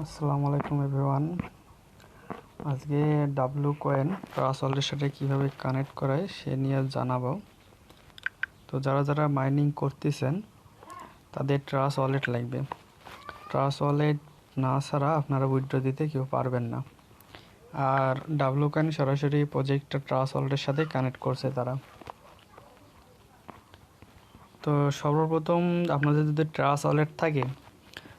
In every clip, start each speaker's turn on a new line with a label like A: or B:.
A: আসসালামু আলাইকুম এভরিওয়ান। আজকে ডাব্লু কয়েন ট্রাস্ট ওয়ালেটের সাথে কীভাবে কানেক্ট করায় সে নিয়ে জানাবো। তো যারা যারা মাইনিং করতেছেন তাদের ট্রাস্ট ওয়ালেট লাগবে। ট্রাস্ট ওয়ালেট না ছাড়া আপনারা উইথড্র দিতে কেউ পারবেন না। আর ডাব্লু কয়েন সরাসরি প্রজেক্টটা ট্রাস্ট ওয়ালেটের সাথে কানেক্ট করছে তারা। তো সর্বপ্রথম আপনাদের যদি ট্রাস্ট ওয়ালেট থাকে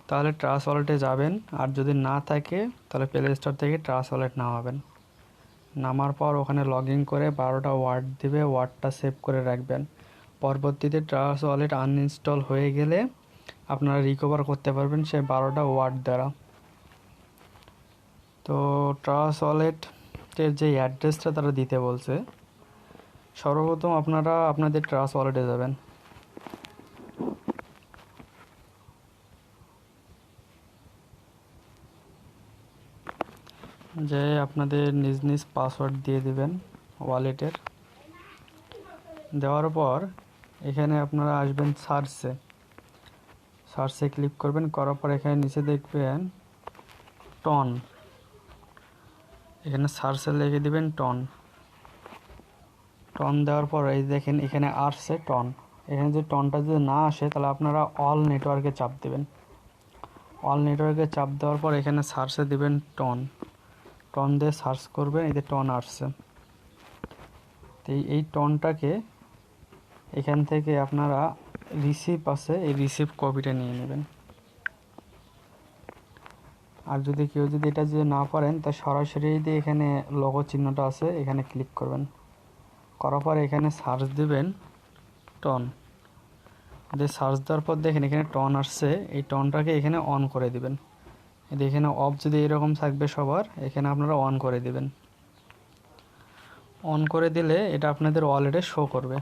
A: তাহলে ট্রাস্ট ওয়ালেটে যাবেন, আর যদি না থাকে তাহলে প্লে স্টোর থেকে ট্রাস্ট ওয়ালেট নামাবেন। নামার পর ওখানে লগ ইন করে 12টা ওয়ার্ড দিবে, ওয়ার্ডটা সেভ করে রাখবেন। পরবর্তীতে ট্রাস্ট ওয়ালেট আনইনস্টল হয়ে গেলে আপনারা রিকভার করতে পারবেন সেই 12টা ওয়ার্ড দ্বারা। তো ট্রাস্ট ওয়ালেটের যে অ্যাড্রেসটা তারা দিতে বলছে, সর্বপ্রথম আপনারা আপনাদের ট্রাস্ট ওয়ালেটে যাবেন। যে আপনাদের নিজ নিজ পাসওয়ার্ড দিয়ে দিবেন ওয়ালেটের। দেওয়ার পর এখানে আপনারা আসবেন সার্চে ক্লিক করবেন। করার পর এখানে নিচে দেখবেন টন, এখানে সার্চে লিখে দিবেন টন দেওয়ার পর এই দেখেন এখানে আসছে টন। এখানে যে টনটা যদি না আসে তাহলে আপনারা অল নেটওয়ার্কে চাপ দেবেন। অল নেটওয়ার্কে চাপ দেওয়ার পর এখানে সার্চে দিবেন টন দিয়ে সার্চ করবেন, এই যে টন আসছে। তো এই টনটাকে এখান থেকে আপনারা রিসিভ আছে, এই রিসিভ কপিটা নিয়ে নেবেন। আর যদি কেউ যদি এটা যদি না পারেন তা সরাসরি দিয়ে এখানে লোগো চিহ্নটা আছে এখানে ক্লিক করবেন। করার পর এখানে সার্চ দিবেন টন দিয়ে সার্চ দেওয়ার পর দেখেন এখানে টন আসছে, এই টনটাকে এখানে অন করে দিবেন। এখানে অফ যদি এরকম থাকবে সবার, এখানে আপনারা অন করে দিবেন। অন করে দিলে এটা আপনাদের ওয়ালেটে শো করবে।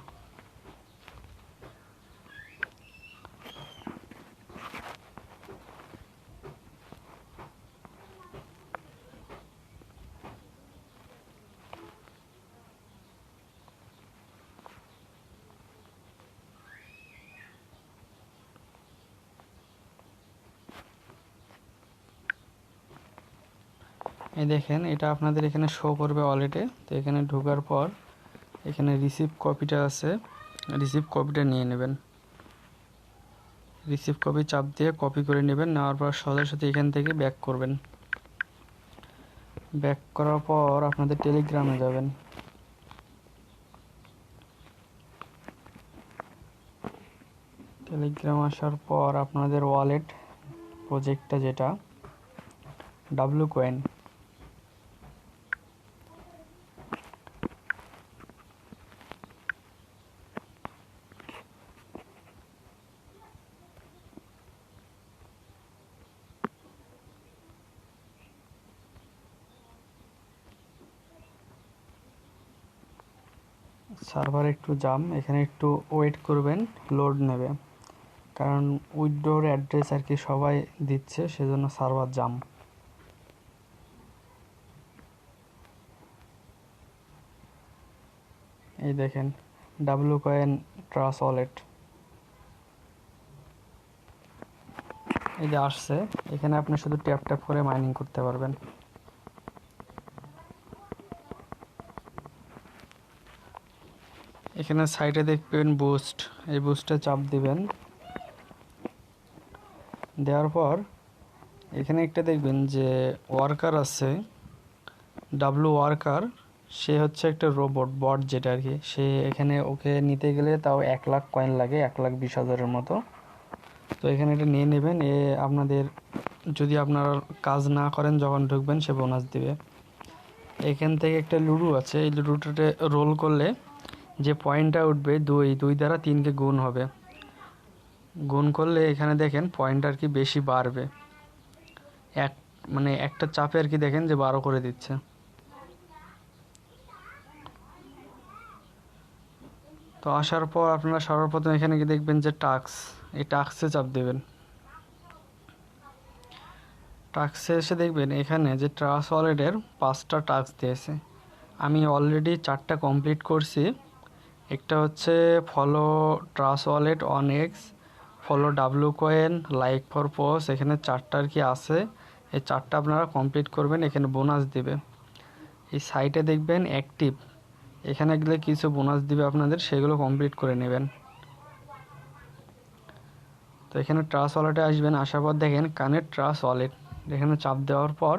A: এই দেখেন এটা আপনাদের এখানে শো করবে ওয়ালেটে। তো এখানে ঢোকার পর এখানে রিসিভ কপিটা আছে, রিসিভ কপিটা নিয়ে নেবেন। রিসিভ কপি চাপ দিয়ে কপি করে নেবেন। নেওয়ার পর সাথে সাথে এখান থেকে ব্যাক করবেন। ব্যাক করার পর আপনাদের টেলিগ্রামে যাবেন। টেলিগ্রাম আসার পর আপনাদের ওয়ালেট প্রজেক্টটা যেটা ডাব্লু কয়েন, সার্ভার একটু জাম, এখানে একটু ওয়েট করবেন, লোড নেবে। কারণ উইথড্রর অ্যাড্রেস আর কি সবাই দিচ্ছে, সেজন্য সার্ভার জাম। এই দেখেন ডাব্লু কয়েন ট্রাস্ট ওয়ালেট এই যে আসছে। এখানে আপনি শুধু ট্যাপ করে মাইনিং করতে পারবেন। এখানে সাইডে দেখবেন বুস্ট, এই বুস্টে চাপ দিবেন। দেওয়ার পর এখানে একটা দেখবেন যে ওয়ার্কার আছে, ডাব্লু ওয়ার্কার। সে হচ্ছে একটা রোবট বট যেটা আর কি। সে এখানে ওকে নিতে গেলে তাও 1,00,000 কয়েন লাগে, 1,20,000-এর মতো। তো এখানে এটা নিয়ে নেবেন। আপনাদের যদি আপনার কাজ না করেন যখন ঢুকবেন সে বোনাস দিবে। এখান থেকে একটা লুডো আছে, এই লুডোটাতে রোল করলে যে পয়েন্টটা উঠবে দুই দ্বারা 3কে গুণ হবে। গুণ করলে এখানে দেখেন পয়েন্ট আর কি বেশি বাড়বে। মানে একটা চাপে আর কি দেখেন যে 12 করে দিচ্ছে। তো আসার পর আপনারা সর্বপ্রথম এখানে কি দেখবেন যে টাস্ক, এই টাস্কে চাপ দেবেন। টাস্কে এসে দেখবেন এখানে যে ট্রাস্ট ওয়ালেটের 5টা টাস্ক দিয়েছে। আমি অলরেডি 4টা কমপ্লিট করছি। একটা হচ্ছে follow trust wallet on x, follow W coin, like for post, এখানে 4টা আর কি আছে। এই 4টা আপনারা কমপ্লিট করবেন, এখানে বোনাস দিবে। এই সাইটে দেখবেন অ্যাক্টিভ, এখানে গেলে কিছু বোনাস দিবে আপনাদের, সেগুলো কমপ্লিট করে নেবেন। তো এখানে ট্রাস্ট ওয়ালেটে আসবেন, আসার পর দেখেন কানেক্ট ট্রাস্ট ওয়ালেট, এখানে চাপ দেওয়ার পর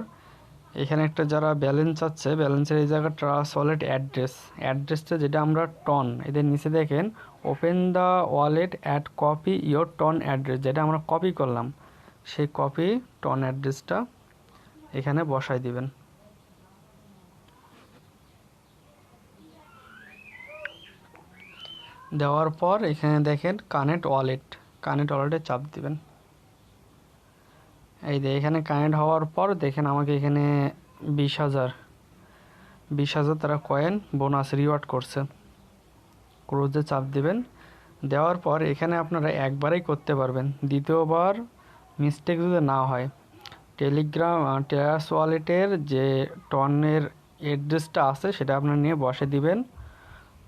A: এখানে একটা যারা ব্যালেন্স আছে, ব্যালেন্সের এই জায়গায় ট্রাস্ট ওয়ালেট অ্যাড্রেসটা যেটা আমরা টন, এদের নিচে দেখেন open the wallet add copy your TON address, যেটা আমরা কপি করলাম সেই কপি টন অ্যাড্রেসটা এখানে বসাই দিবেন। দেওয়ার পর এখানে দেখেন কানেক্ট ওয়ালেটে চাপ দিবেন। এই যে এখানে কানেক্ট হওয়ার পর দেখেন আমাকে এখানে 20,000 তারা কয়েন বোনাস রিওয়ার্ড করছে। ক্রোজে চাপ দিবেন। দেওয়ার পর এখানে আপনারা একবারেই করতে পারবেন, দ্বিতীয়বার মিস্টেক যদি না হয় ট্রাস্ট ওয়ালেটের যে টনের অ্যাড্রেসটা আছে সেটা আপনারা নিয়ে বসে দিবেন,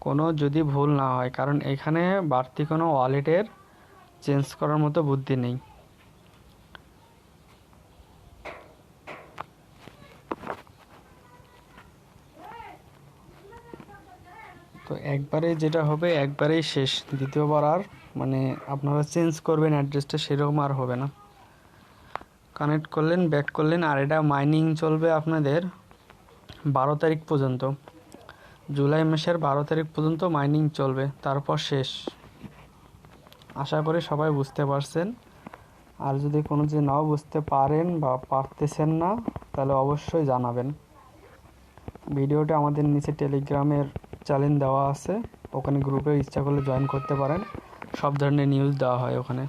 A: কোনো যদি ভুল না হয়, কারণ এখানে বাড়তি কোনো ওয়ালেটের চেঞ্জ করার মতো বুদ্ধি নেই। তো একবারে যেটা হবে একবারেই শেষ, দ্বিতীয়বার আর মানে আপনারা চেঞ্জ করবেন অ্যাড্রেসটা সেরকম আর হবে না। কানেক্ট করলেন, ব্যাক করলেন, আর এটা মাইনিং চলবে আপনাদের 12 তারিখ পর্যন্ত, জুলাই মাসের 12 তারিখ পর্যন্ত মাইনিং চলবে, তারপর শেষ। আশা করি সবাই বুঝতে পারছেন। আর যদি কোনো যে নাও বুঝতে পারেন বা পারতেছেন না তাহলে অবশ্যই জানাবেন। ভিডিওটা আমাদের নিচে টেলিগ্রামের চ্যানেল দেওয়া আছে, ওখানে গ্রুপে ইচ্ছা করলে জয়েন করতে পারেন, সব ধরনের নিউজ দেওয়া হয় ওখানে।